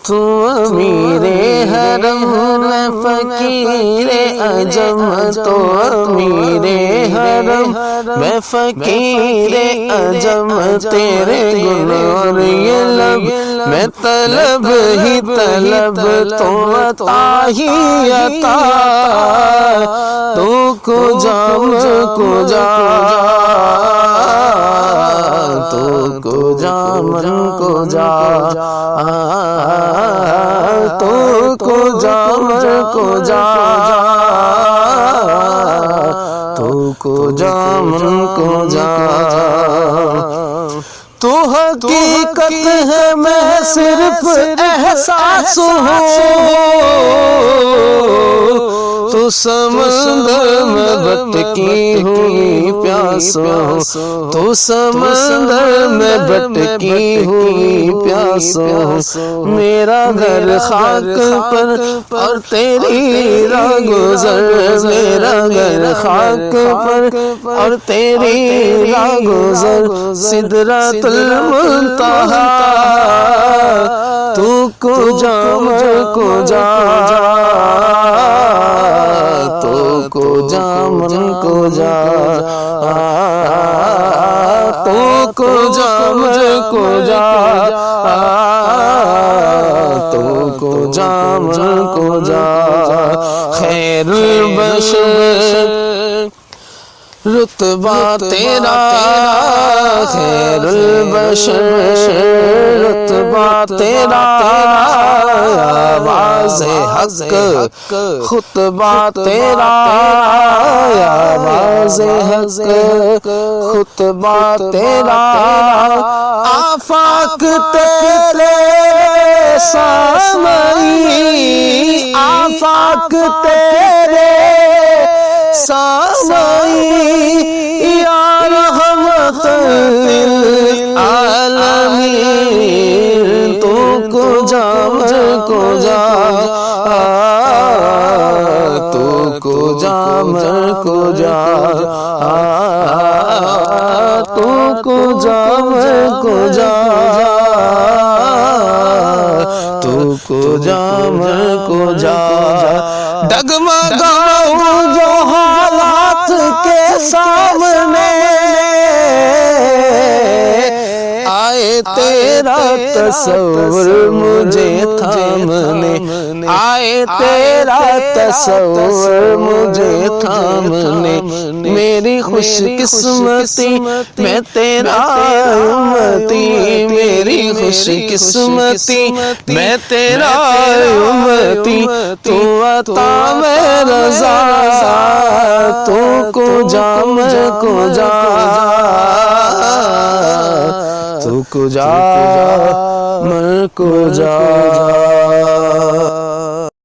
تو امیر حرم میں فقیر عجم، تو امیر حرم میں فقیر عجم، تیرے گن اور یہ لب میں طلب ہی طلب، تو عطا ہی عطا، تو کجا من کجا، تو کجا من کجا، تو کجا من کجا، تو کجا من کجا، تو حقیقت ہے میں صرف احساس ہوں، تو سمندر میں بھٹکی ہوئی پیاس ہوں، تو سمندر میں بھٹکی ہوئی پیاس ہوں، میرا گھر خاک پر اور تیری راہ گزر، میرا گھر خاک پر اور تیری راہ گزر، سدرۃ المنتہا، تو کجا من کجا، تو کجا من کجا، تو کجا من کجا، تو کجا من کجا، خیر البشر رتبہ تیرا، خیر البشر رتبہ تیرا، آواز حق خطبہ تیرا، آواز حق خطبہ تیرا، آفاق تیرے سامعی، آفاق تیرے سامعی، یا رحمت للعالمین، تو کجا من کجا، تو کجا من کجا، تو کجا من کجا، تو کجا من کجا، ڈگمگاؤں جو حالات کے سامنے، آئے تیرا تصور مجھے تھامنے، آئے تیرا تصور مجھے تھامنے، میری خوش قسمتی میں تیرا امتی، میری خوش قسمتی میں تیرا امتی، تو عطا میں رضا، تو کجا من کجا، تو کجا من کجا۔